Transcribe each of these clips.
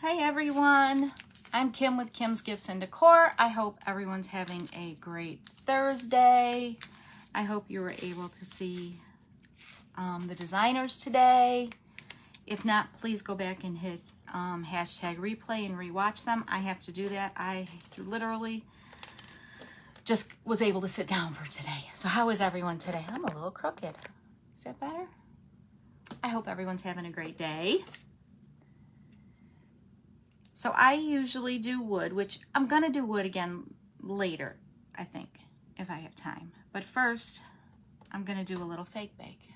Hey everyone, I'm Kim with Kim's Gifts and Decor. I hope everyone's having a great Thursday. I hope you were able to see the designers today. If not, please go back and hit hashtag replay and rewatch them. I have to do that. I literally just was able to sit down for today. So how is everyone today? I'm a little crooked. Is that better? I hope everyone's having a great day. So I usually do wood, which I'm gonna do wood again later, I think, if I have time. But first, I'm gonna do a little fake bake.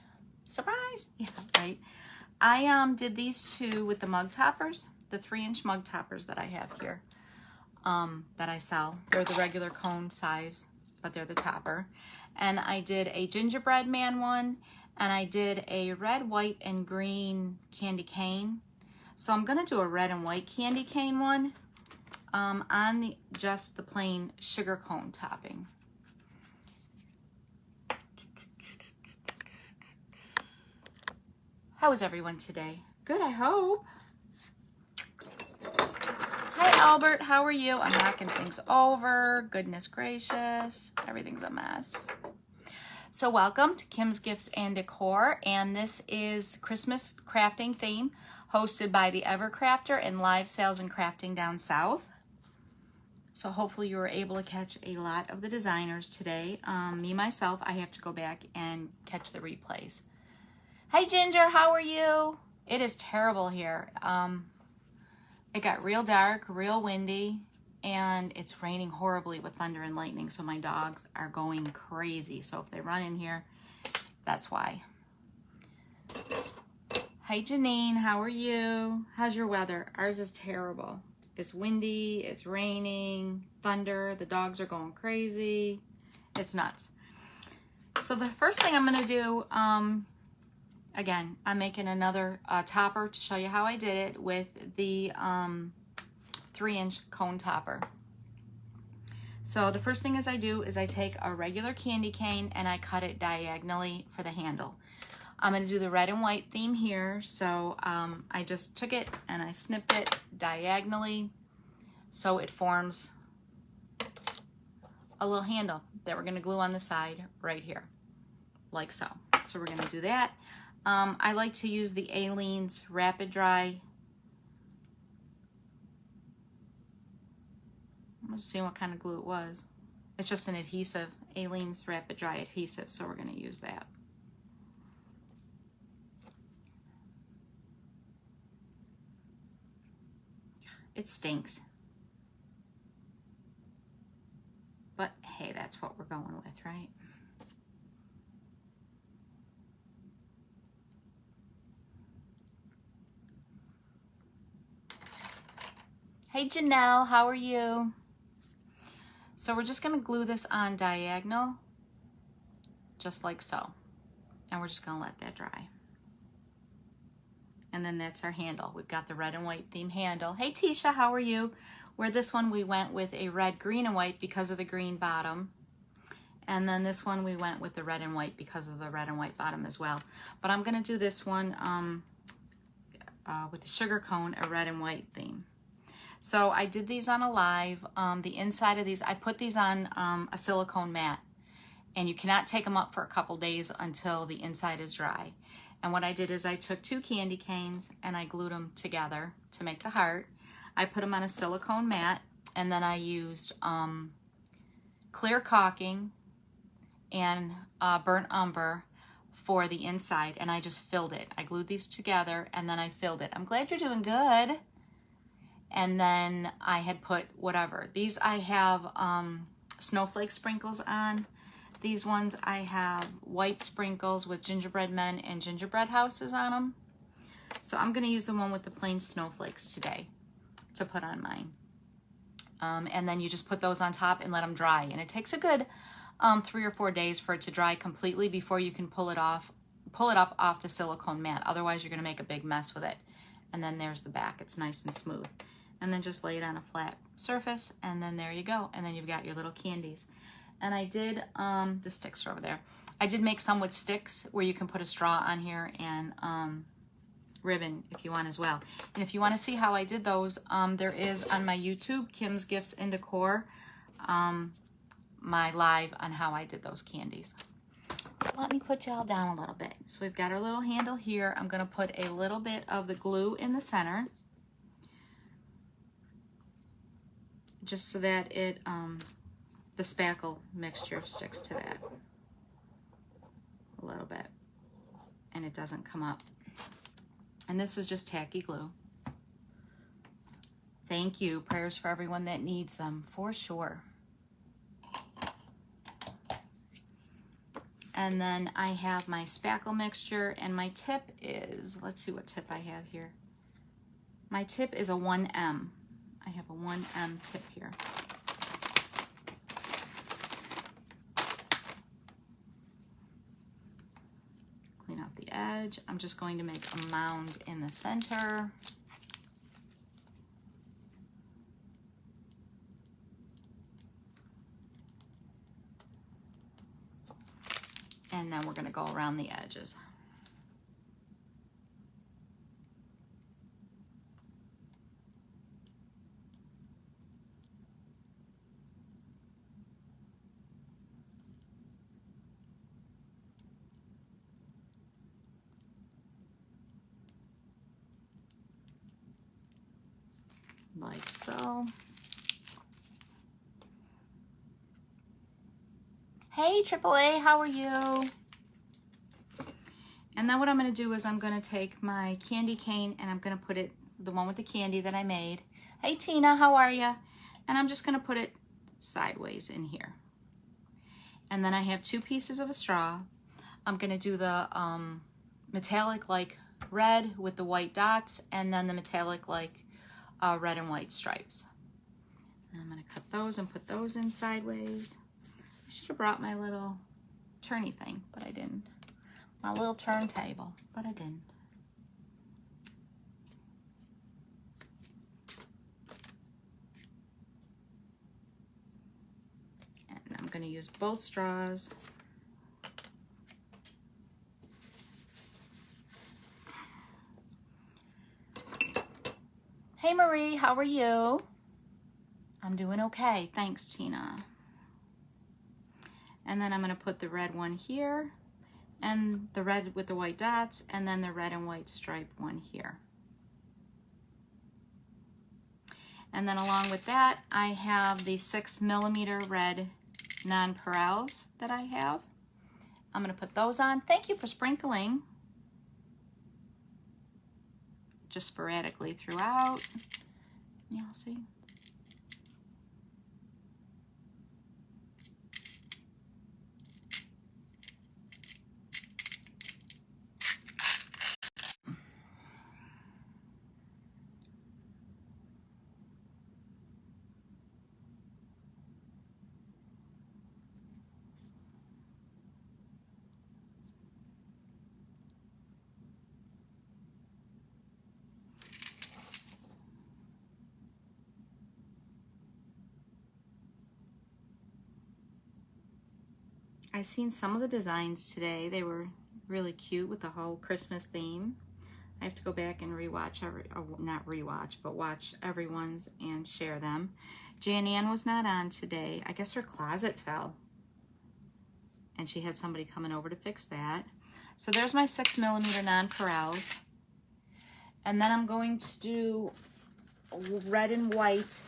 Surprise! Yeah, right. I did these two with the mug toppers, the 3-inch mug toppers that I have here, that I sell. They're the regular cone size, but they're the topper. And I did a gingerbread man one, and I did a red, white, and green candy cane. So I'm gonna do a red and white candy cane one on just the plain sugar cone topping. How is everyone today? Good, I hope. Hi Albert, how are you? I'm knocking things over. Goodness gracious, everything's a mess. So welcome to Kim's Gifts and Decor, and this is Christmas crafting theme, hosted by the Evercrafter and live sales and crafting down south. So hopefully you were able to catch a lot of the designers today. Me, myself, I have to go back and catch the replays. Hey Ginger, how are you? It is terrible here. It got real dark, real windy, and it's raining horribly with thunder and lightning, so my dogs are going crazy. So if they run in here, that's why. Hey Janine, how are you? How's your weather? Ours is terrible. It's windy, it's raining, thunder, the dogs are going crazy. It's nuts. So the first thing I'm gonna do, again, I'm making another topper to show you how I did it with the 3-inch cone topper. So the first thing is I take a regular candy cane and I cut it diagonally for the handle. I'm going to do the red and white theme here, so I just took it and I snipped it diagonally so it forms a little handle that we're going to glue on the side right here, like so. So we're going to do that. I like to use the Aleene's Rapid Dry. I'm just seeing what kind of glue it was. It's just an adhesive, Aleene's Rapid Dry adhesive, so we're going to use that. It stinks. But hey, that's what we're going with, right? Hey Janelle, how are you? So we're just gonna glue this on diagonal, just like so. And we're just gonna let that dry. And then that's our handle. We've got the red and white theme handle. Hey Tisha, how are you? Where this one we went with a red, green, and white because of the green bottom. And then this one we went with the red and white because of the red and white bottom as well. But I'm gonna do this one with the sugar cone, a red and white theme. So I did these on a live. The inside of these, I put these on a silicone mat. And you cannot take them up for a couple days until the inside is dry. And what I did is I took 2 candy canes and I glued them together to make the heart. I put them on a silicone mat, and then I used clear caulking and burnt umber for the inside, and I just filled it. I glued these together and then I filled it. I'm glad you're doing good. And then I had put whatever. These I have snowflake sprinkles on. These ones I have white sprinkles with gingerbread men and gingerbread houses on them. So I'm gonna use the one with the plain snowflakes today to put on mine. And then you just put those on top and let them dry. And it takes a good 3 or 4 days for it to dry completely before you can pull it up off the silicone mat. Otherwise you're gonna make a big mess with it. And then there's the back, it's nice and smooth. And then just lay it on a flat surface, and then there you go. And then you've got your little candies. And I did, the sticks are over there. I did make some with sticks where you can put a straw on here and ribbon if you want as well. And if you want to see how I did those, there is on my YouTube, Kim's Gifts and Decor, my live on how I did those candies. So let me put y'all down a little bit. So we've got our little handle here. I'm going to put a little bit of the glue in the center, just so that it, the spackle mixture sticks to that a little bit and it doesn't come up. And this is just tacky glue. Thank you. Prayers for everyone that needs them, for sure. And then I have my spackle mixture, and my tip is, let's see what tip I have here. My tip is a 1M. I have a 1M tip here. Clean off the edge. I'm just going to make a mound in the center. And then we're going to go around the edges. Like so. Hey, AAA, how are you? And then what I'm going to do is I'm going to take my candy cane and I'm going to put it, the one with the candy that I made. Hey, Tina, how are you? And I'm just going to put it sideways in here. And then I have 2 pieces of a straw. I'm going to do the metallic like red with the white dots, and then the metallic like red and white stripes. And I'm going to cut those and put those in sideways. I should have brought my little turny thing, but I didn't. My little turntable, but I didn't. And I'm going to use both straws. Hey Marie, how are you? I'm doing okay, thanks Tina. And then I'm going to put the red one here, and the red with the white dots, and then the red and white stripe one here. And then along with that, I have the 6mm red nonpareils that I have. I'm going to put those on. Thank you for sprinkling. Just sporadically throughout. Y'all see? I've seen some of the designs today. They were really cute with the whole Christmas theme. I have to go back and rewatch not rewatch, but watch everyone's and share them. Jan Ann was not on today. I guess her closet fell, and she had somebody coming over to fix that. So there's my 6mm nonpareils. And then I'm going to do red and white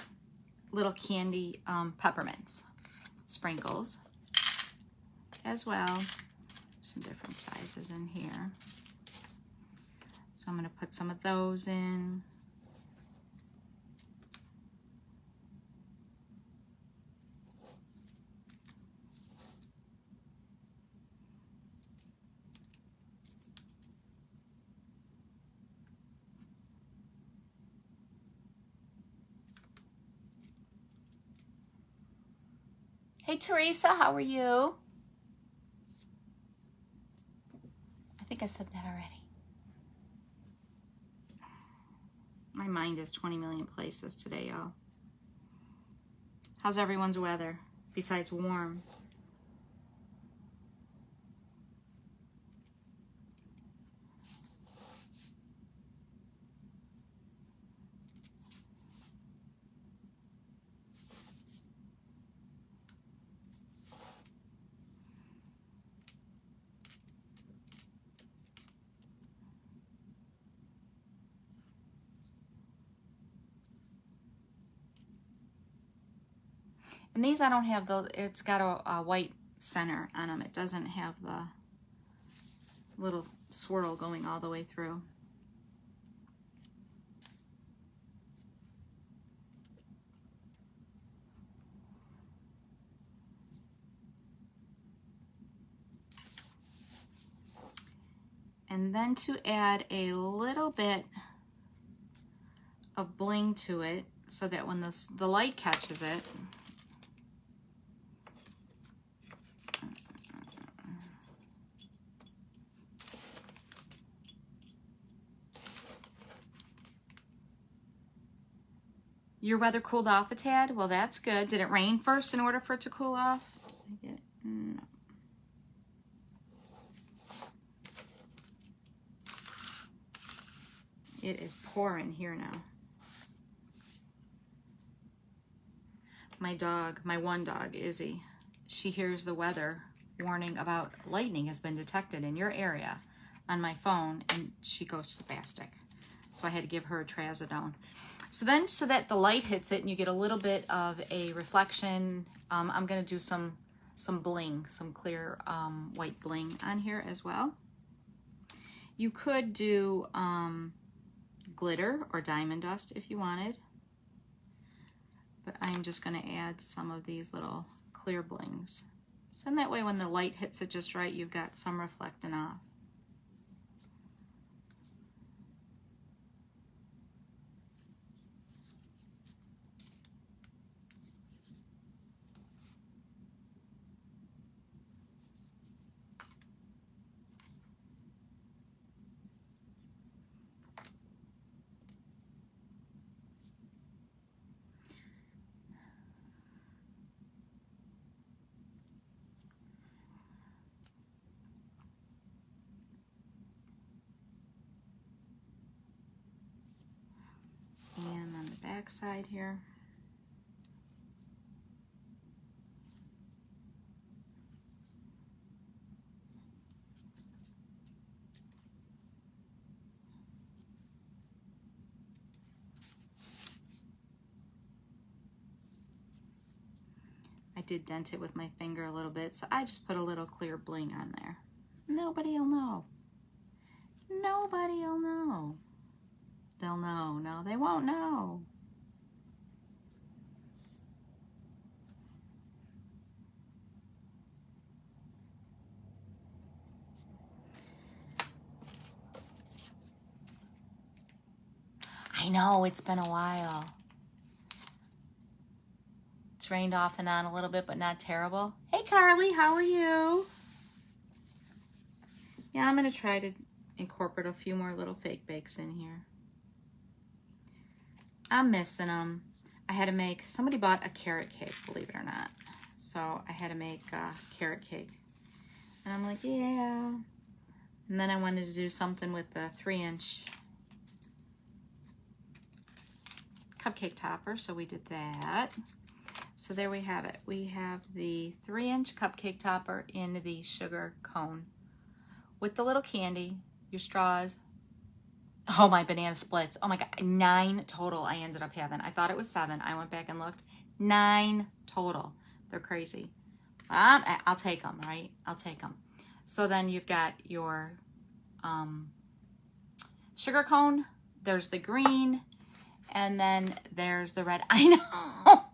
little candy peppermints, sprinkles as well. Some different sizes in here. So I'm going to put some of those in. Hey Teresa, how are you? I think I said that already. My mind is 20 million places today, y'all. How's everyone's weather besides warm? And these I don't have it's got a white center on them. It doesn't have the little swirl going all the way through. And then to add a little bit of bling to it so that when the light catches it, your weather cooled off a tad? Well, that's good. Did it rain first in order for it to cool off? No. It is pouring here now. My dog, my one dog, Izzy, she hears the weather warning about lightning has been detected in your area on my phone, and she goes spastic. So I had to give her a trazodone. So then, so that the light hits it and you get a little bit of a reflection, I'm gonna do some bling, some clear white bling on here as well. You could do glitter or diamond dust if you wanted, but I'm just gonna add some of these little clear blings. So that way when the light hits it just right, you've got some reflecting off. And on the back side here. I did dent it with my finger a little bit, so I just put a little clear bling on there. Nobody'll know. Nobody'll know. They'll know. No, they won't know. I know, it's been a while. It's rained off and on a little bit, but not terrible. Hey, Carly, how are you? Yeah, I'm going to try to incorporate a few more little fake bakes in here. I'm missing them. I had to make, somebody bought a carrot cake, believe it or not. So I had to make a carrot cake. And I'm like, yeah. And then I wanted to do something with the 3-inch cupcake topper, so we did that. So there we have it. We have the 3-inch cupcake topper in the sugar cone with the little candy, your straws. Oh, my banana splits. Oh my God, 9 total I ended up having. I thought it was 7. I went back and looked. 9 total. They're crazy. I'll take them, right? I'll take them. So then you've got your sugar cone. There's the green. And then there's the red. I know.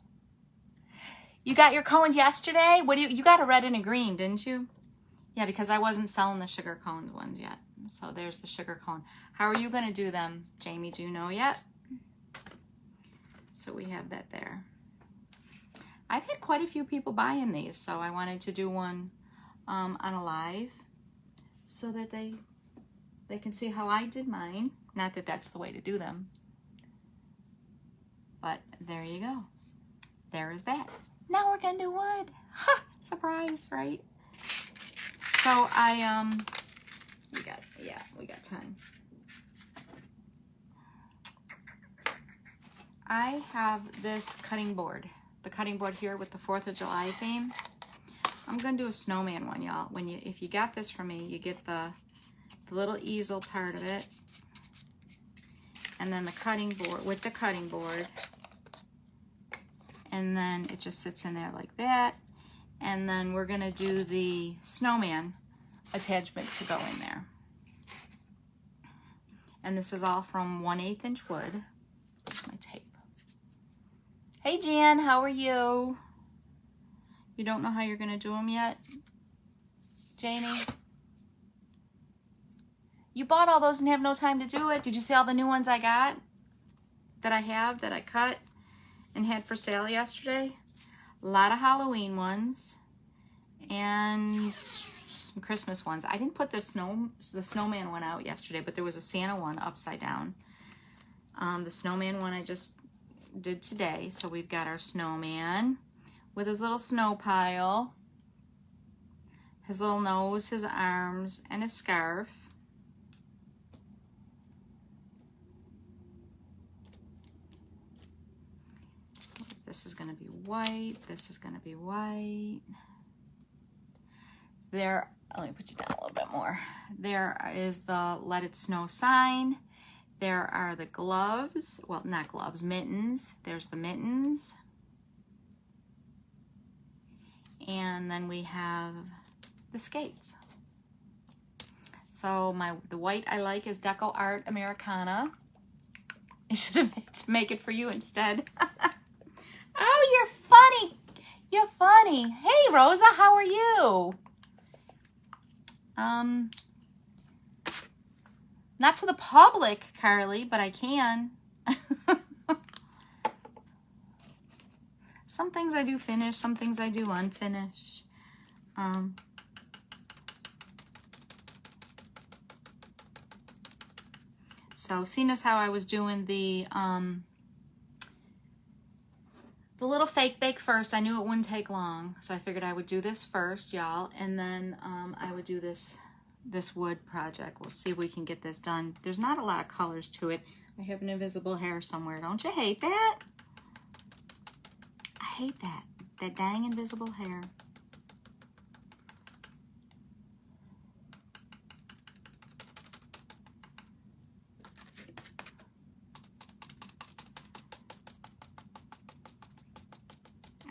You got your cones yesterday? What do you got a red and a green, didn't you? Yeah, because I wasn't selling the sugar cone ones yet. So there's the sugar cone. How are you going to do them, Jamie? Do you know yet? So we have that there. I've had quite a few people buying these, so I wanted to do one on a live so that they can see how I did mine. Not that that's the way to do them. But there you go. There is that. Now we're gonna do wood. Ha! Surprise, right? So we got time. I have this cutting board. The cutting board here with the 4th of July theme. I'm gonna do a snowman one, y'all. If you got this from me, you get the little easel part of it. And then the cutting board with the cutting board. and then it just sits in there like that. And then we're gonna do the snowman attachment to go in there. And this is all from 1/8 inch wood. Here's my tape. Hey Jan, how are you? You don't know how you're gonna do them yet? Janie? You bought all those and have no time to do it. Did you see all the new ones I got? That I have, that I cut and had for sale yesterday? A lot of Halloween ones and some Christmas ones. I didn't put the snowman one out yesterday, but there was a Santa one upside down. The snowman one I just did today. So we've got our snowman with his little snow pile, his little nose, his arms, and his scarf. This is going to be white. This is going to be white. There, let me put you down a little bit more. There is the Let It Snow sign. There are the gloves. Well, not gloves, mittens. There's the mittens. And then we have the skates. So the white I like is Deco Art Americana. I should have meant to make it for you instead. Oh, you're funny. You're funny. Hey, Rosa, how are you? Not to the public, Carly, but I can. Some things I do finish, some things I do unfinish. So, seeing as how I was doing the little fake bake first, I knew it wouldn't take long, so I figured I would do this first, y'all, and then I would do this wood project. We'll see if we can get this done. There's not a lot of colors to it. I have an invisible hair somewhere. Don't you hate that? I hate that dang invisible hair.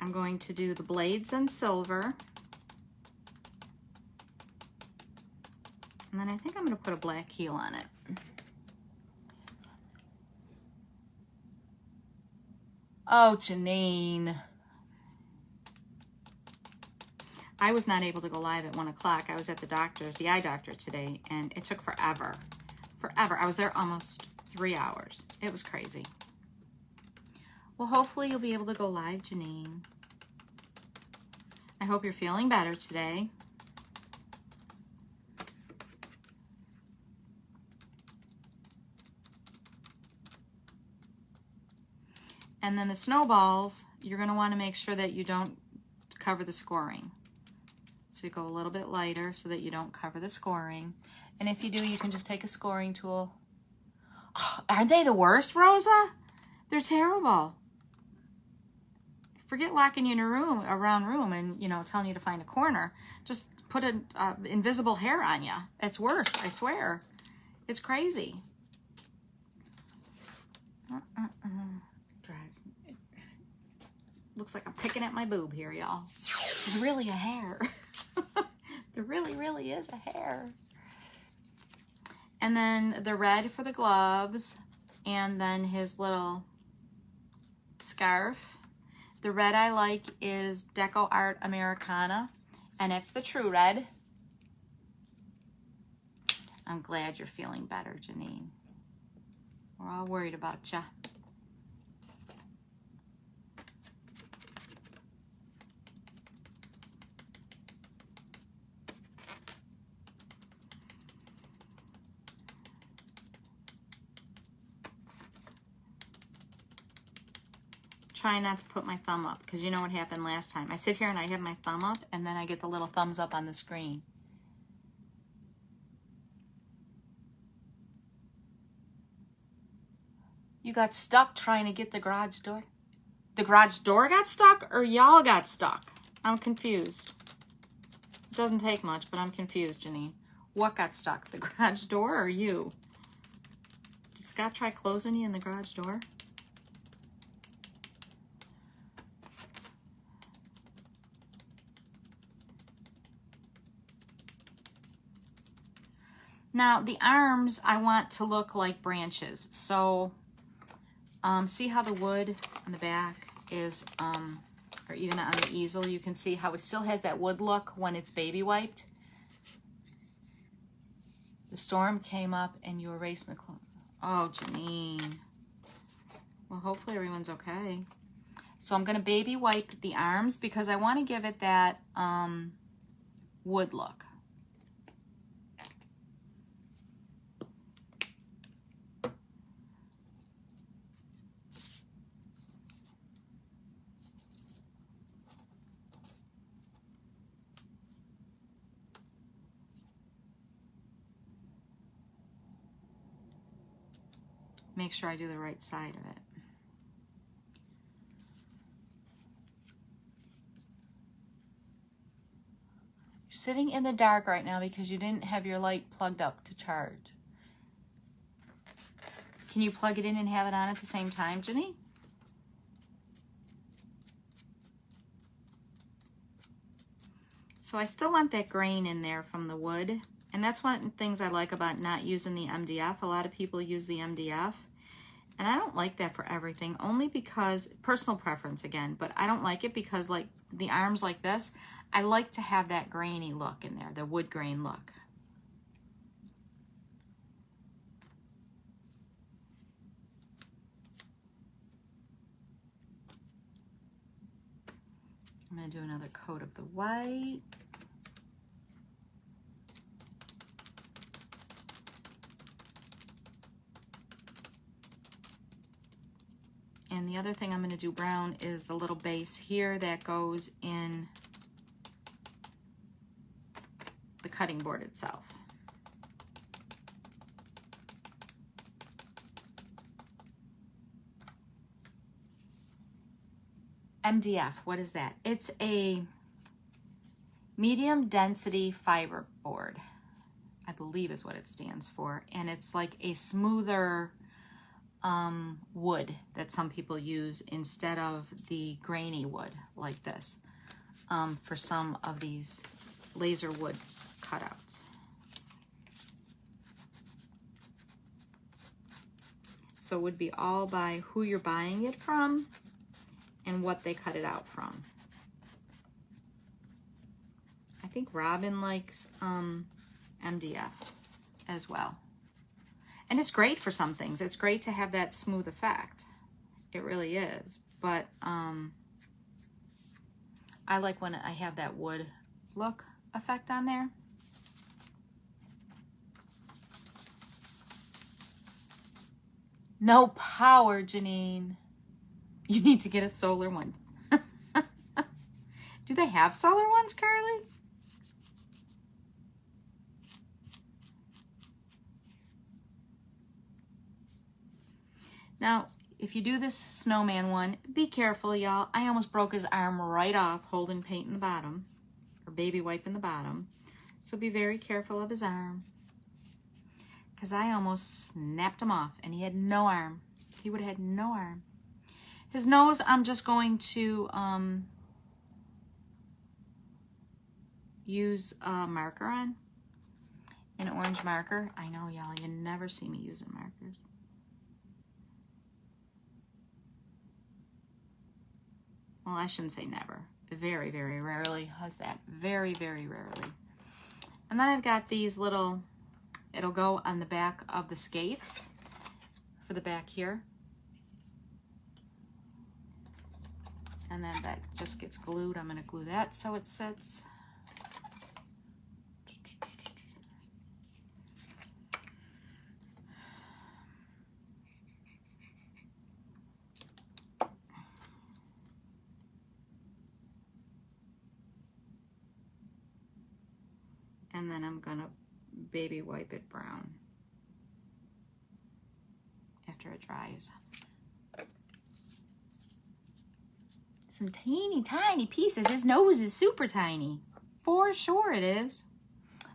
I'm going to do the blades in silver. And then I think I'm going to put a black heel on it. Oh, Janine. I was not able to go live at 1 o'clock. I was at the eye doctor today, and it took forever. Forever. I was there almost 3 hours. It was crazy. Well, hopefully you'll be able to go live, Janine. I hope you're feeling better today. And then the snowballs, you're going to want to make sure that you don't cover the scoring. So you go a little bit lighter so that you don't cover the scoring. And if you do, you can just take a scoring tool. Oh, aren't they the worst, Rosa? They're terrible. Forget locking you in a room and, you know, telling you to find a corner. Just put an invisible hair on you. It's worse, I swear. It's crazy. Looks like I'm picking at my boob here, y'all. It's really a hair. There really, really is a hair. And then the red for the gloves, and then his little scarf. The red I like is Deco Art Americana, and it's the true red. I'm glad you're feeling better, Janine. We're all worried about you. Try not to put my thumb up, because you know what happened last time. I sit here and I have my thumb up, and then I get the little thumbs up on the screen. You got stuck trying to get the garage door? The garage door got stuck, or y'all got stuck? I'm confused. It doesn't take much, but I'm confused, Janine. What got stuck? The garage door or you? Did Scott try closing you in the garage door? Now the arms I want to look like branches. So see how the wood on the back is, or even on the easel, you can see how it still has that wood look when it's baby wiped. The storm came up and you erased the clothes. Oh, Janine. Well, hopefully everyone's okay. So I'm going to baby wipe the arms because I want to give it that wood look. Make sure I do the right side of it. You're sitting in the dark right now because you didn't have your light plugged up to charge. Can you plug it in and have it on at the same time, Jenny? So I still want that grain in there from the wood. And that's one of the things I like about not using the MDF. A lot of people use the MDF. And I don't like that for everything, only because, personal preference again, but I don't like it because like the arms like this, I like to have that grainy look in there, the wood grain look. I'm going to do another coat of the white. And the other thing I'm going to do brown is the little base here that goes in the cutting board itself. MDF, what is that? It's a medium density fiber board, I believe is what it stands for. And it's like a smoother wood that some people use instead of the grainy wood like this for some of these laser wood cutouts. So it would be all by who you're buying it from and what they cut it out from. I think Robin likes MDF as well. And it's great for some things. It's great to have that smooth effect. It really is. But I like when I have that wood look effect on there. No power, Janine. You need to get a solar one. Do they have solar ones, Carly? Now, if you do this snowman one, be careful, y'all. I almost broke his arm right off holding paint in the bottom, or baby wipe in the bottom. So be very careful of his arm, because I almost snapped him off and he had no arm. He would have had no arm. His nose, I'm just going to use a marker on, an orange marker. I know, y'all, you never see me using markers. Well, I shouldn't say never. Very, very rarely. How's that? Very, very rarely. And then I've got these little, it'll go on the back of the skates for the back here. And then that just gets glued. I'm going to glue that so it sits. And then I'm gonna baby wipe it brown after it dries. Some teeny tiny pieces. His nose is super tiny. For sure it is.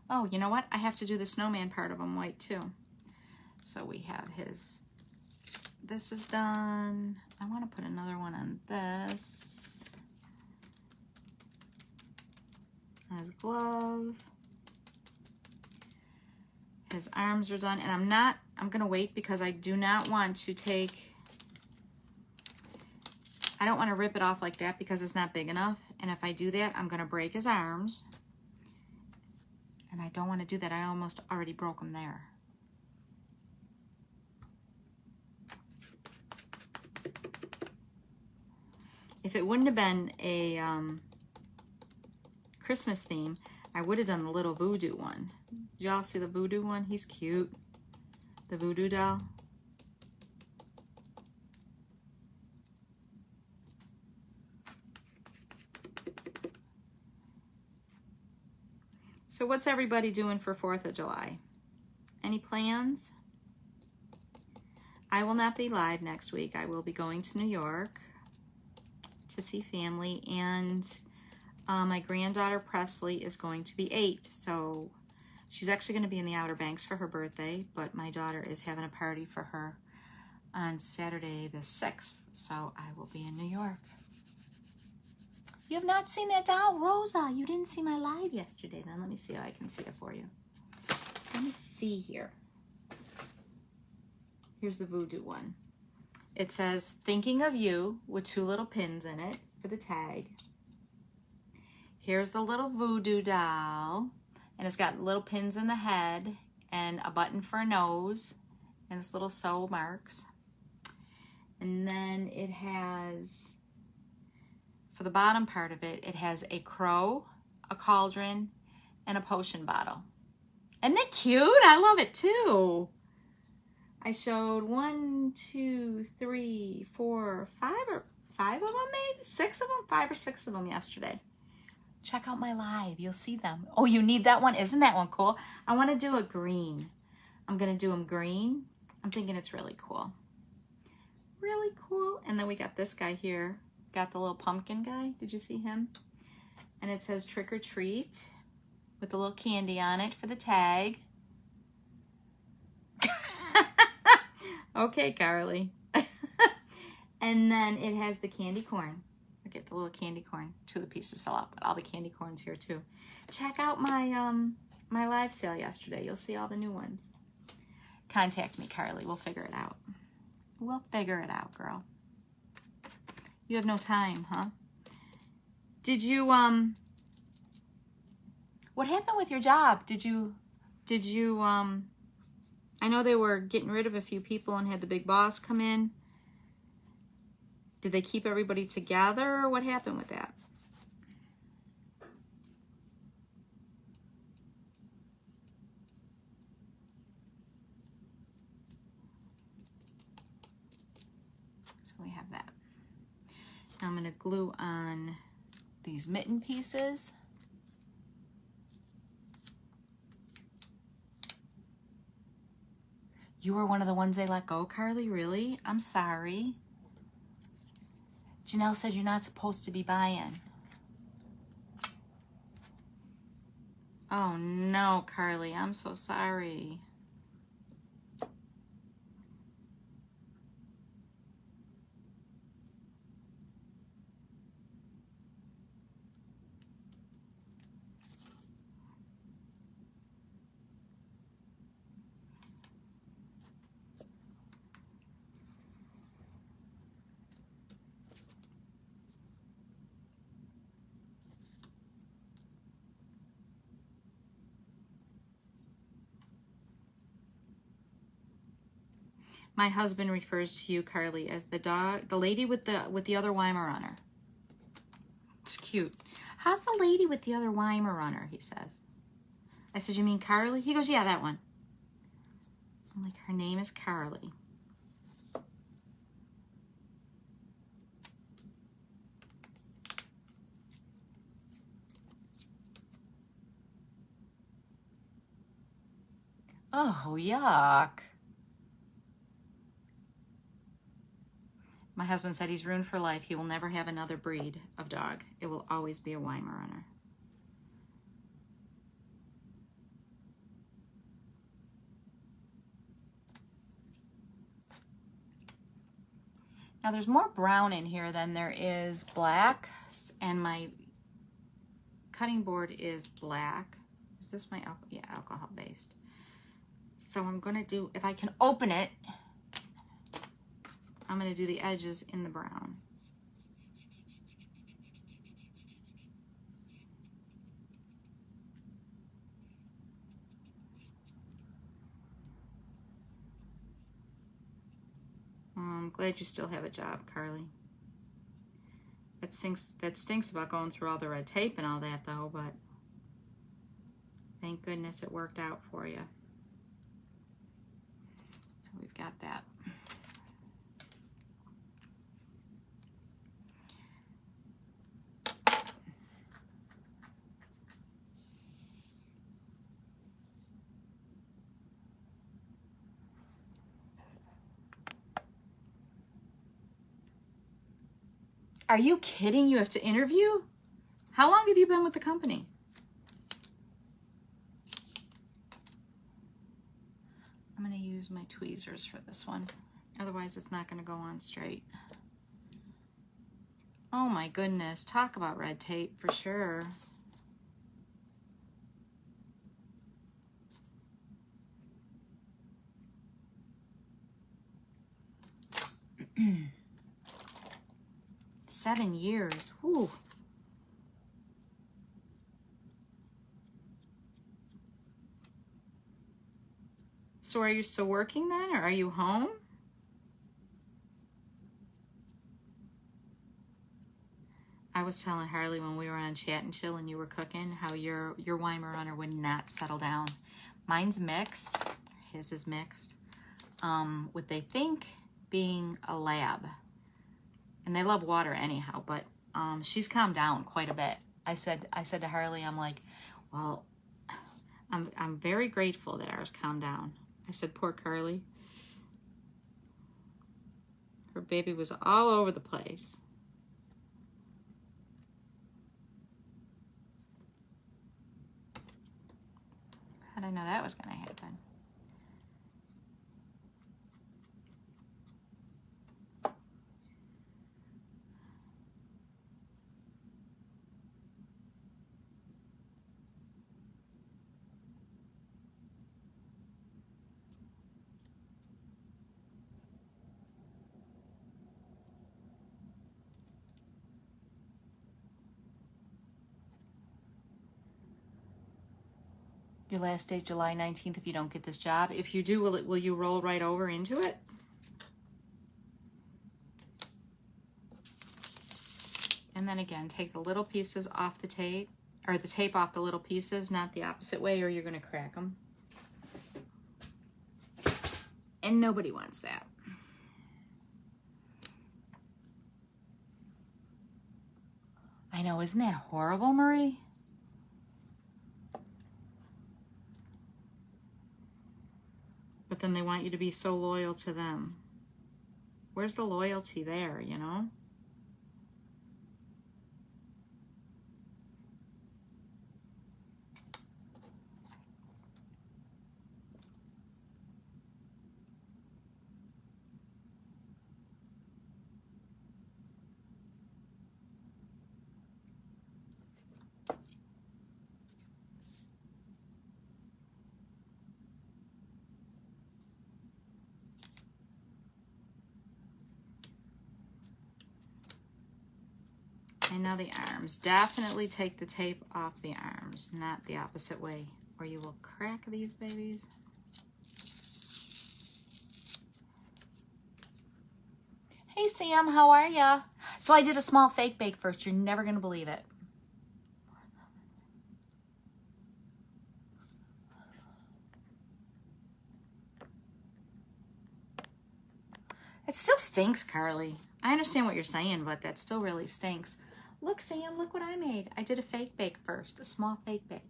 Oh, you know what? I have to do the snowman part of him white too. So we have his, this is done. I want to put another one on this. On his glove. His arms are done, and I'm gonna wait because I do not want to I don't want to rip it off like that because it's not big enough. And if I do that, I'm gonna break his arms. And I don't want to do that. I almost already broke them there. If it wouldn't have been a Christmas theme, I would have done the little voodoo one. Did y'all see the voodoo one? He's cute. The voodoo doll. So what's everybody doing for 4th of July? Any plans? I will not be live next week. I will be going to New York to see family, and my granddaughter Presley is going to be 8, so she's actually going to be in the Outer Banks for her birthday, but my daughter is having a party for her on Saturday the 6th, so I will be in New York. You have not seen that doll, Rosa. You didn't see my live yesterday. Then let me see how I can see it for you. Let me see here. Here's the voodoo one. It says, thinking of you, with 2 little pins in it for the tag. Here's the little voodoo doll. And it's got little pins in the head and a button for a nose and its little sew marks. And then it has, for the bottom part of it, it has a crow, a cauldron, and a potion bottle. Isn't it cute? I love it too. I showed 1, 2, 3, 4, 5 of them maybe? 6 of them? 5 or 6 of them yesterday. Check out my live. You'll see them. Oh, you need that one? Isn't that one cool? I want to do a green. I'm going to do them green. I'm thinking it's really cool. Really cool. And then we got this guy here. Got the little pumpkin guy. Did you see him? And it says trick or treat with a little candy on it for the tag. Okay, Carly. And then it has the candy corn. Look at the little candy corn. 2 of the pieces fell out, but all the candy corns here too. Check out my my live sale yesterday. You'll see all the new ones. Contact me, Carly. We'll figure it out. We'll figure it out, girl. You have no time, huh? Did you what happened with your job? Did you I know they were getting rid of a few people and had the big boss come in. Did they keep everybody together, or what happened with that? So we have that. Now I'm going to glue on these mitten pieces. You were one of the ones they let go, Carly? Really? I'm sorry. Janelle said you're not supposed to be buying. Oh no, Carly, I'm so sorry. My husband refers to you, Carly, as the lady with the other Weimaraner. It's cute. How's the lady with the other Weimaraner, he says. I said, you mean Carly? He goes, yeah, that one. I'm like, her name is Carly. Oh, yuck. My husband said he's ruined for life. He will never have another breed of dog. It will always be a Weimaraner. Now there's more brown in here than there is black, and my cutting board is black. Is this my alcohol based? So I'm gonna do, if I can open it, I'm gonna do the edges in the brown. I'm glad you still have a job, Carly. That stinks about going through all the red tape and all that though, but thank goodness it worked out for you. So we've got that. Are you kidding? You have to interview? How long have you been with the company? I'm going to use my tweezers for this one. Otherwise, it's not going to go on straight. Oh my goodness. Talk about red tape for sure. Seven years. Whew. So are you still working then, or are you home? I was telling Harley when we were on Chat and Chill and you were cooking how your Weimaraner would not settle down. Mine's mixed. His is mixed. With they think being a lab. And they love water anyhow, but she's calmed down quite a bit. I said to Harley, I'm like, well, I'm very grateful that ours calmed down. I said, poor Carly. Her baby was all over the place. How'd I know that was going to happen? Your last day, July 19th, if you don't get this job. If you do, will you roll right over into it? And then again, take the little pieces off the tape, or the tape off the little pieces, not the opposite way, or you're going to crack them. And nobody wants that. I know, isn't that horrible, Marie? But then they want you to be so loyal to them. Where's the loyalty there, you know? And now the arms. Definitely take the tape off the arms, not the opposite way, or you will crack these babies. Hey Sam, how are ya? So I did a small fake bake first. You're never gonna believe it. It still stinks, Carly. I understand what you're saying, but that still really stinks. Look, Sam, look what I made. I did a fake bake first, a small fake bake.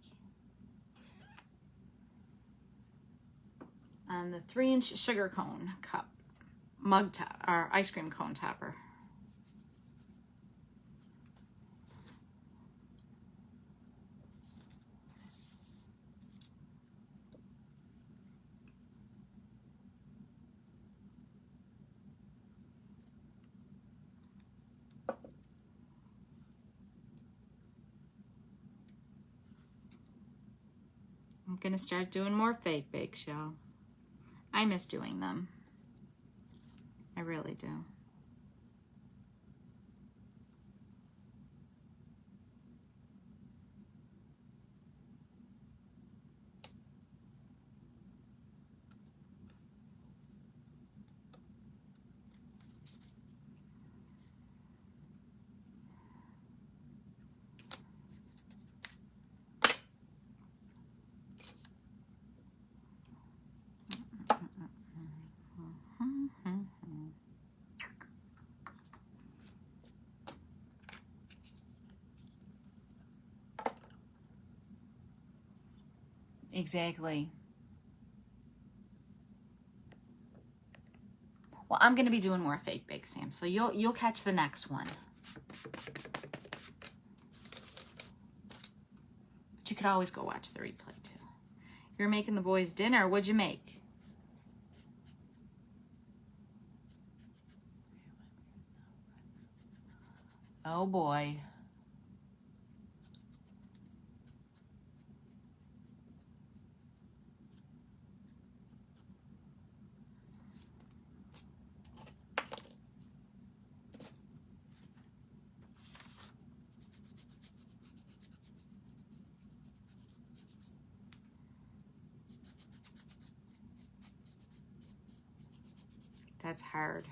On the 3-inch sugar cone cup, mug top, or ice cream cone topper. I'm gonna start doing more fake bakes, y'all. I miss doing them. I really do. Exactly. Well, I'm going to be doing more fake bake, Sam, so you'll catch the next one. But you could always go watch the replay too. You're making the boys dinner. What'd you make? Oh boy. That's hard.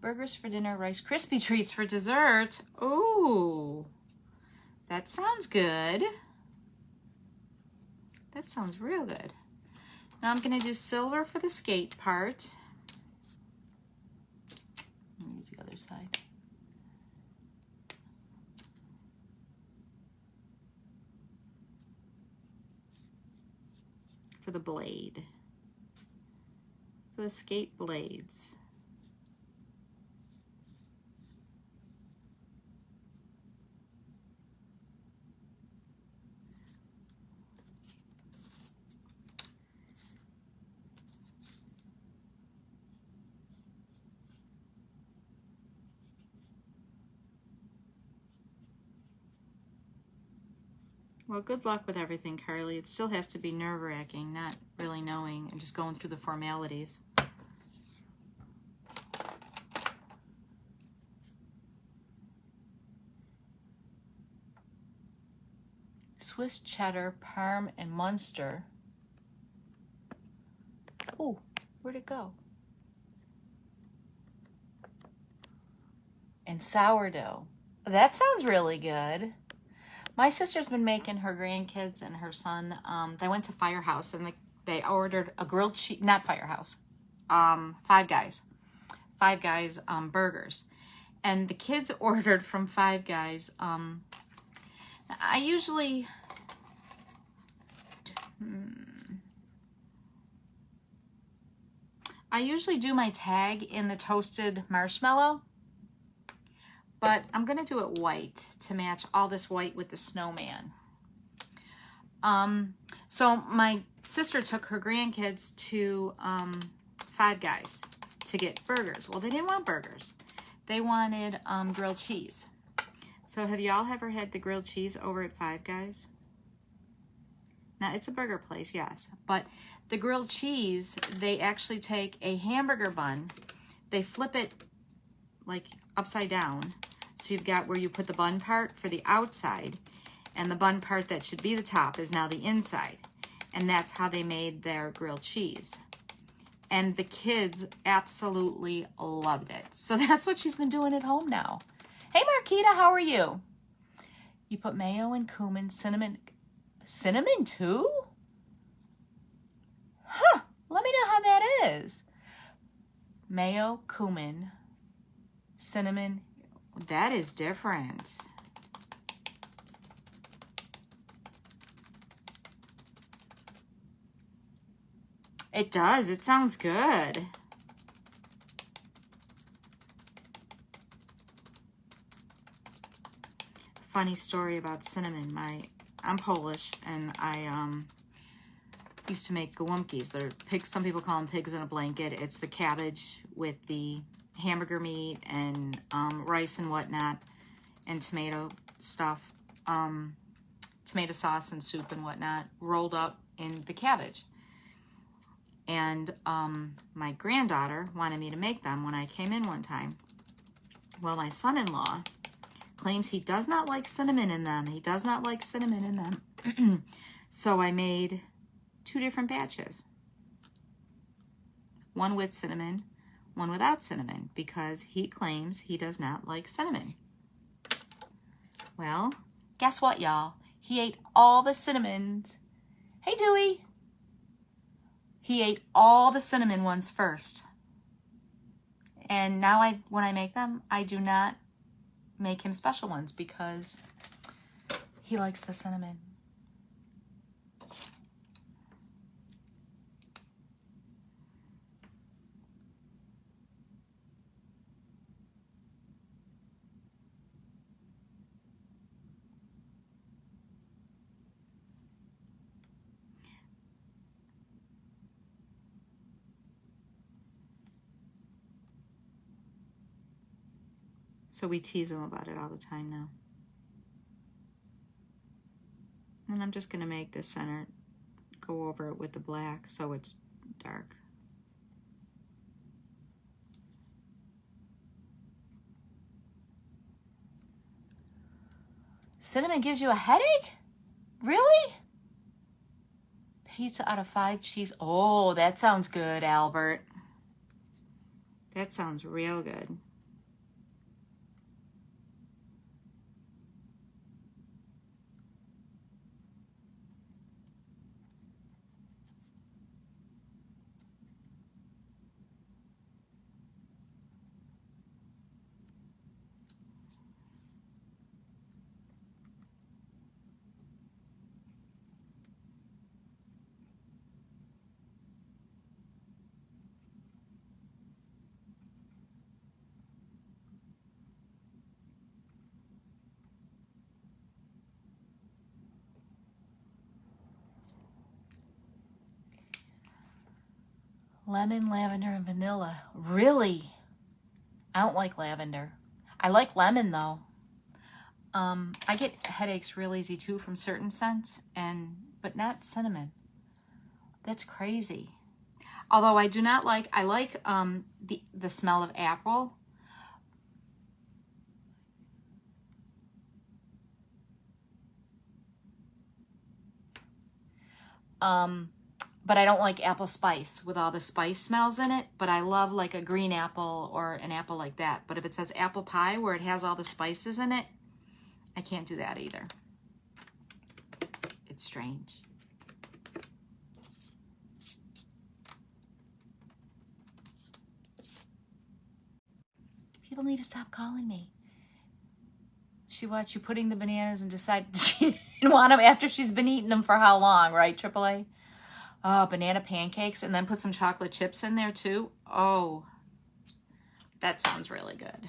Burgers for dinner, Rice Krispie treats for dessert. Ooh, that sounds good. That sounds real good. Now I'm gonna do silver for the skate part. Let me use the other side. For the blade. For the skate blades. Well, good luck with everything, Carly. It still has to be nerve-wracking, not really knowing and just going through the formalities. Swiss cheddar, Parm, and Munster. Oh, where'd it go? And sourdough. That sounds really good. My sister's been making her grandkids and her son, they went to Firehouse and they ordered a grilled cheese, not Firehouse, Five Guys. Five Guys burgers. And the kids ordered from Five Guys. I usually do my tag in the toasted marshmallow. But I'm going to do it white to match all this white with the snowman. So my sister took her grandkids to Five Guys to get burgers. Well, they didn't want burgers. They wanted grilled cheese. So have y'all ever had the grilled cheese over at Five Guys? Now, it's a burger place, yes. But the grilled cheese, they actually take a hamburger bun. They flip it like upside down. So you've got where you put the bun part for the outside, and the bun part that should be the top is now the inside. And that's how they made their grilled cheese. And the kids absolutely loved it. So that's what she's been doing at home now. Hey, Marquita, how are you? You put mayo and cumin, cinnamon. Cinnamon too? Huh, let me know how that is. Mayo, cumin, cinnamon. That is different. It does. It sounds good. Funny story about cinnamon. I'm Polish, and I used to make gołąbkis. They're pigs. Some people call them pigs in a blanket. It's the cabbage with the hamburger meat and rice and whatnot, and tomato stuff. tomato sauce and soup and whatnot rolled up in the cabbage. And my granddaughter wanted me to make them when I came in one time. Well, my son-in-law claims he does not like cinnamon in them. He does not like cinnamon in them. So I made 2 different batches. One with cinnamon, one without cinnamon, because he claims he does not like cinnamon. Well, guess what, y'all? He ate all the cinnamons. Hey, Dewey. He ate all the cinnamon ones first. And now when I make them, I do not make him special ones because he likes the cinnamon. So we tease him about it all the time now. And I'm just going to make the center go over it with the black so it's dark. Cinnamon gives you a headache? Really? Pizza out of 5 cheese. Oh, that sounds good, Albert. That sounds real good. Lemon, lavender, and vanilla. Really? I don't like lavender. I like lemon though. I get headaches real easy too from certain scents, but not cinnamon. That's crazy. Although I do not like, I like the smell of apple. But I don't like apple spice with all the spice smells in it. But I love like a green apple or an apple like that. But if it says apple pie where it has all the spices in it, I can't do that either. It's strange. People need to stop calling me. She watched you putting the bananas and decided she didn't want them after she's been eating them for how long, right, AAA? Oh, banana pancakes, and then put some chocolate chips in there too. Oh, that sounds really good.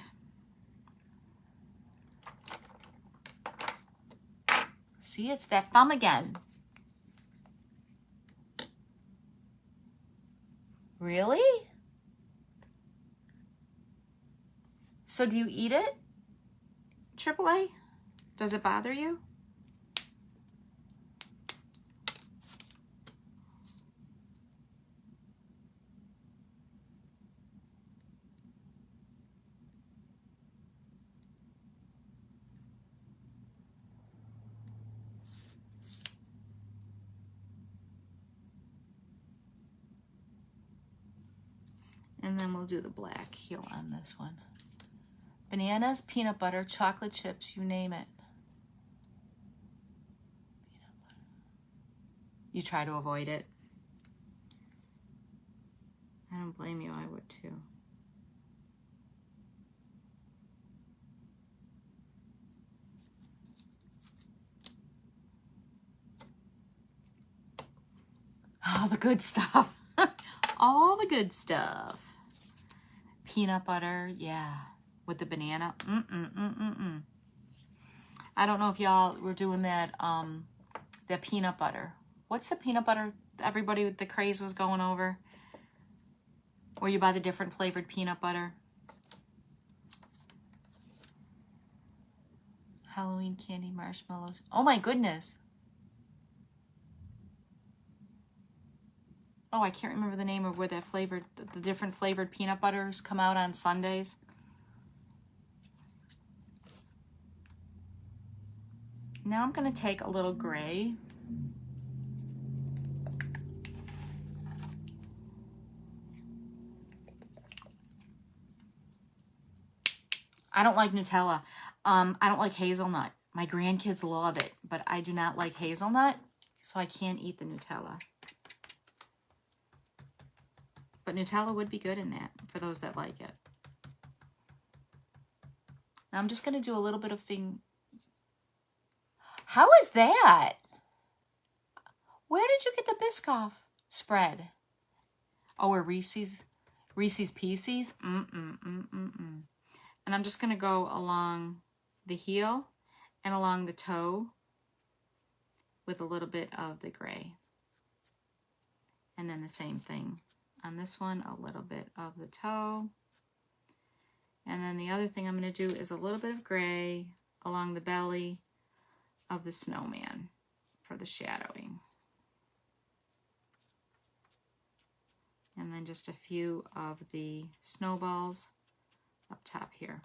See, it's that thumb again. Really? So do you eat it, AAA? Does it bother you? And then we'll do the black heel on this one. Bananas, peanut butter, chocolate chips, you name it. You try to avoid it. I don't blame you, I would too. All the good stuff. All the good stuff. Peanut butter, yeah. With the banana. I don't know if y'all were doing that, the peanut butter. What's the peanut butter everybody with the craze was going over? Where you buy the different flavored peanut butter. Halloween candy marshmallows. Oh my goodness. Oh, I can't remember the name of where that flavored, the different flavored peanut butters come out on Sundays. Now I'm going to take a little gray. I don't like Nutella. I don't like hazelnut. My grandkids love it, but I do not like hazelnut, so I can't eat the Nutella. But Nutella would be good in that for those that like it. Now I'm just going to do a little bit of How is that? Where did you get the Biscoff spread? Oh, a Reese's Pieces? And I'm just going to go along the heel and along the toe with a little bit of the gray. And then the same thing on this one, a little bit of the toe. And then the other thing I'm going to do is a little bit of gray along the belly of the snowman for the shadowing. And then just a few of the snowballs up top here.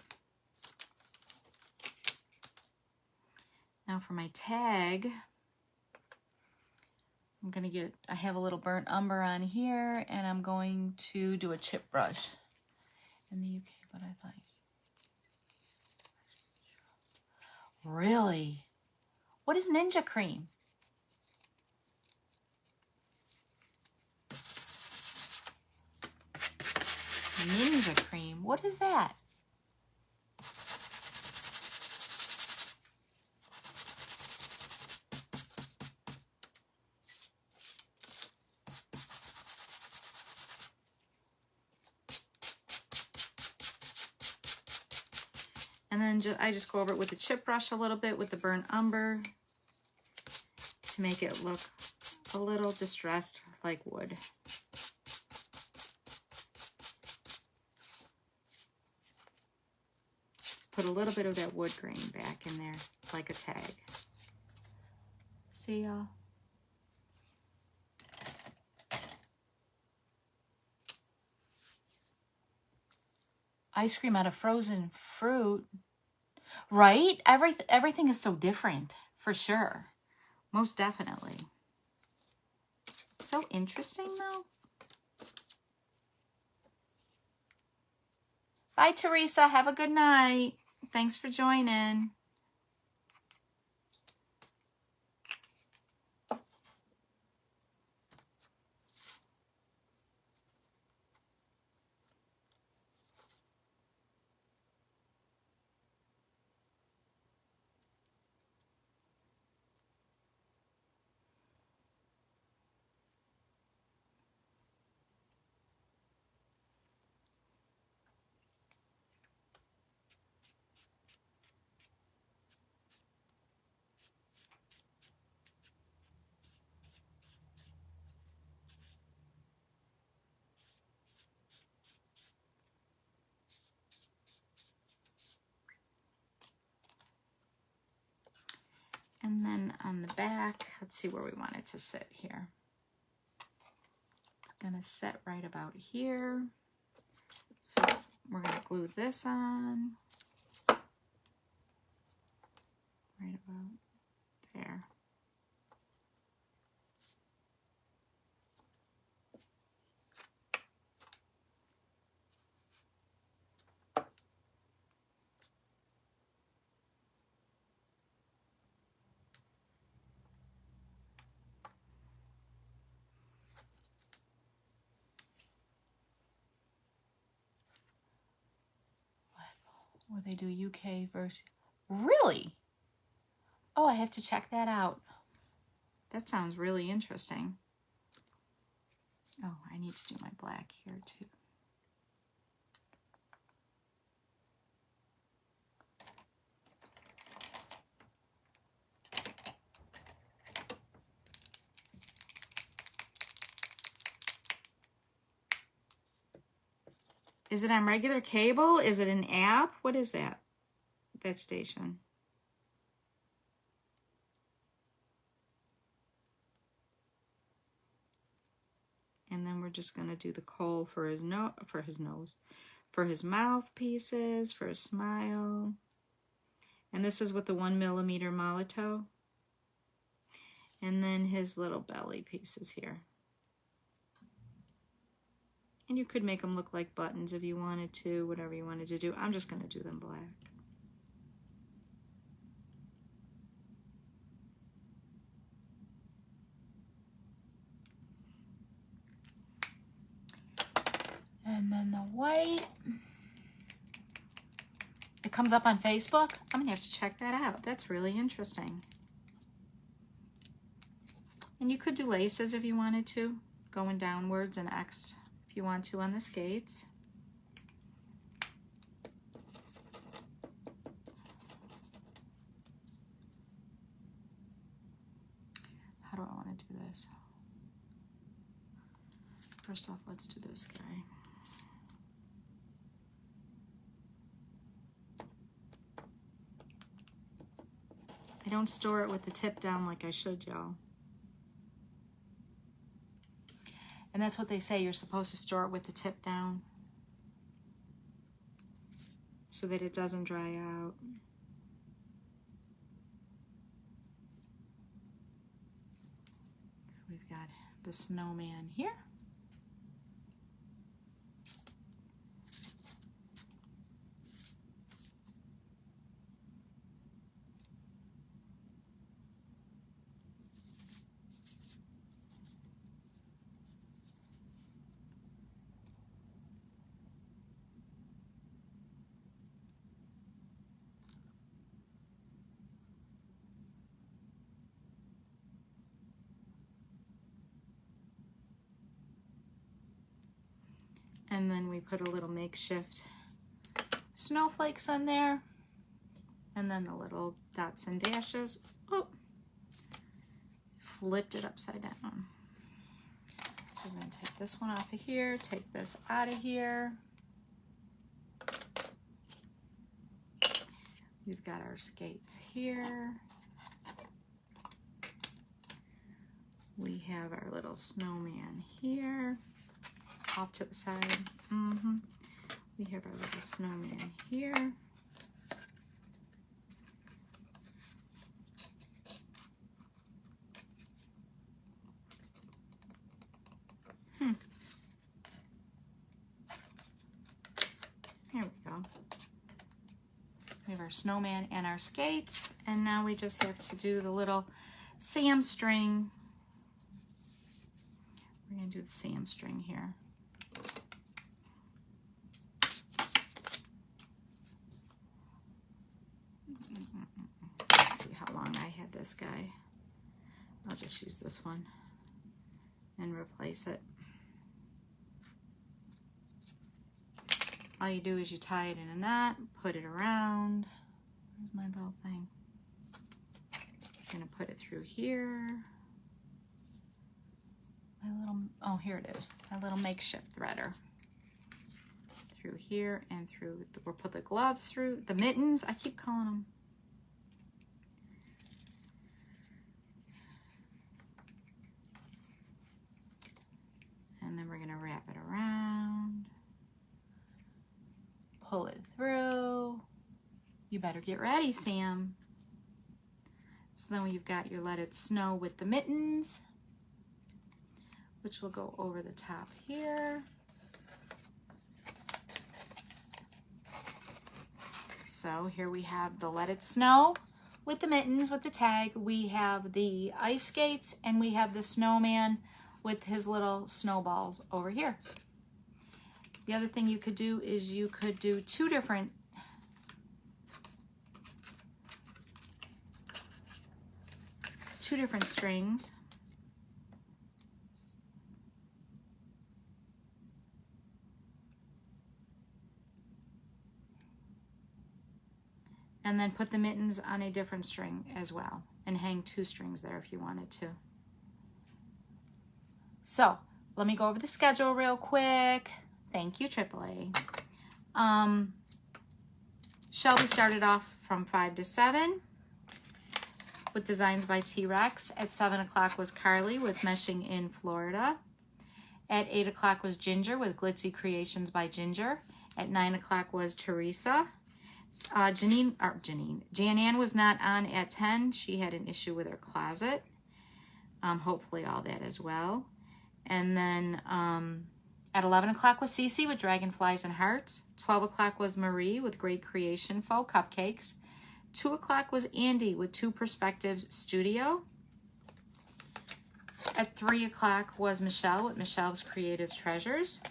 Now for my tag, I'm going to I have a little burnt umber on here, and I'm going to do a chip brush in the UK, but I thought. Really? What is Ninja Cream? Ninja Cream? What is that? And then I just go over it with the chip brush a little bit with the burnt umber to make it look a little distressed like wood. Put a little bit of that wood grain back in there like a tag. See y'all? Ice cream out of frozen fruit. Right? Everything is so different, for sure. Most definitely. So interesting, though. Bye, Teresa. Have a good night. Thanks for joining. And then on the back, let's see where we want it to sit here. It's gonna sit right about here. So we're gonna glue this on. Right about there. Or they do UK version. Really? Oh, I have to check that out. That sounds really interesting. Oh, I need to do my black here too. Is it on regular cable? Is it an app? What is that? That station? just gonna do the kohl for his nose, for his mouthpieces, for his smile. And this is with the 1 millimeter Molotow. And then his little belly pieces here. And you could make them look like buttons if you wanted to, whatever you wanted to do. I'm just gonna do them black. And then the white. It comes up on Facebook. I'm gonna have to check that out. That's really interesting. And you could do laces if you wanted to, going downwards and X if you want to on the skates. How do I want to do this? First off, let's do this guy. I don't store it with the tip down like I should, y'all. And that's what they say, you're supposed to store it with the tip down so that it doesn't dry out. So we've got the snowman here. And then we put a little makeshift snowflakes on there. And then the little dots and dashes. Oh, flipped it upside down. So we're going to take this one off of here, take this out of here. We've got our skates here. We have our little snowman here. Off to the side. We have our little snowman here. There we go. We have our snowman and our skates, and now we just have to do the little Sam string. We're going to do the Sam string here. Let's see how long I had this guy. I'll just use this one and replace it. All you do is you tie it in a knot, put it around. Where's my little thing? I'm gonna put it through here. My little, oh, here it is. My little makeshift threader. Through here and through, we'll put the gloves through, the mittens, I keep calling them. And then we're gonna wrap it around. Pull it through. You better get ready, Sam. So then you've got your Let It Snow with the mittens, which will go over the top here. So here we have the Let It Snow with the mittens, with the tag. We have the ice skates, and we have the snowman with his little snowballs over here. The other thing you could do is you could do two different strings. And then put the mittens on a different string as well, and hang two strings there if you wanted to. So let me go over the schedule real quick. Thank you, AAA. Shelby started off from 5 to 7 with Designs by T-Rex. At 7 o'clock was Carly with Meshing in Florida. At 8 o'clock was Ginger with Glitzy Creations by Ginger. At 9 o'clock was Teresa. Jan Ann was not on at 10. She had an issue with her closet. Hopefully all that as well. And then at 11 o'clock was Cece with Dragonflies and Hearts. 12 o'clock was Marie with Great Creation Faux Cupcakes. 2 o'clock was Andy with Two Perspectives Studio. At 3 o'clock was Michelle with Michelle's Creative Treasures.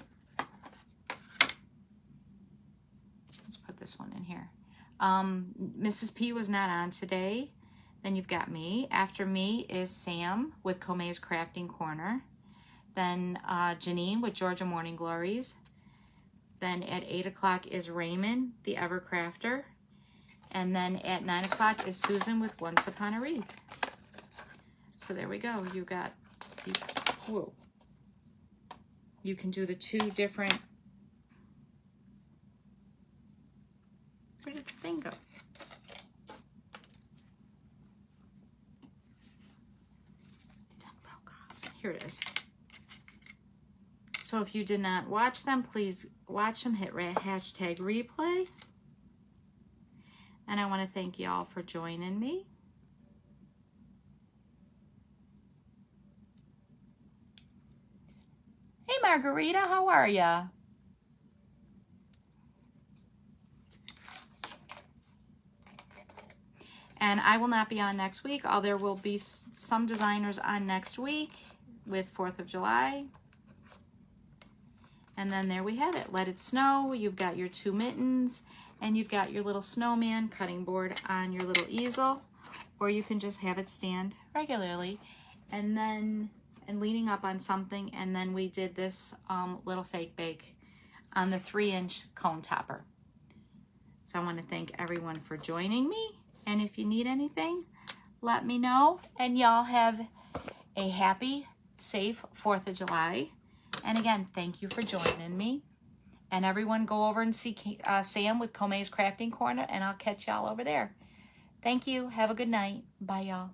Let's put this one in here. Mrs. P was not on today. Then you've got me. After me is Sam with Come's Crafting Corner. Then Janine with Georgia Morning Glories. Then at 8 o'clock is Raymond, the Evercrafter. And then at 9 o'clock is Susan with Once Upon a Wreath. So there we go. You got, whoa. You can do the two different, where did the thing go? Here it is. So if you did not watch them, please watch them, hit hashtag replay. And I want to thank y'all for joining me. Hey Margarita, how are ya? And I will not be on next week. There will be some designers on next week with 4th of July. And then there we have it. Let It Snow. You've got your 2 mittens and you've got your little snowman cutting board on your little easel, or you can just have it stand regularly and then leaning up on something. And then we did this little fake bake on the 3-inch cone topper. So I want to thank everyone for joining me. And if you need anything, let me know. And y'all have a happy, safe 4th of July. And again, thank you for joining me. And everyone go over and see Sam with Come's Crafting Corner, and I'll catch y'all over there. Thank you. Have a good night. Bye, y'all.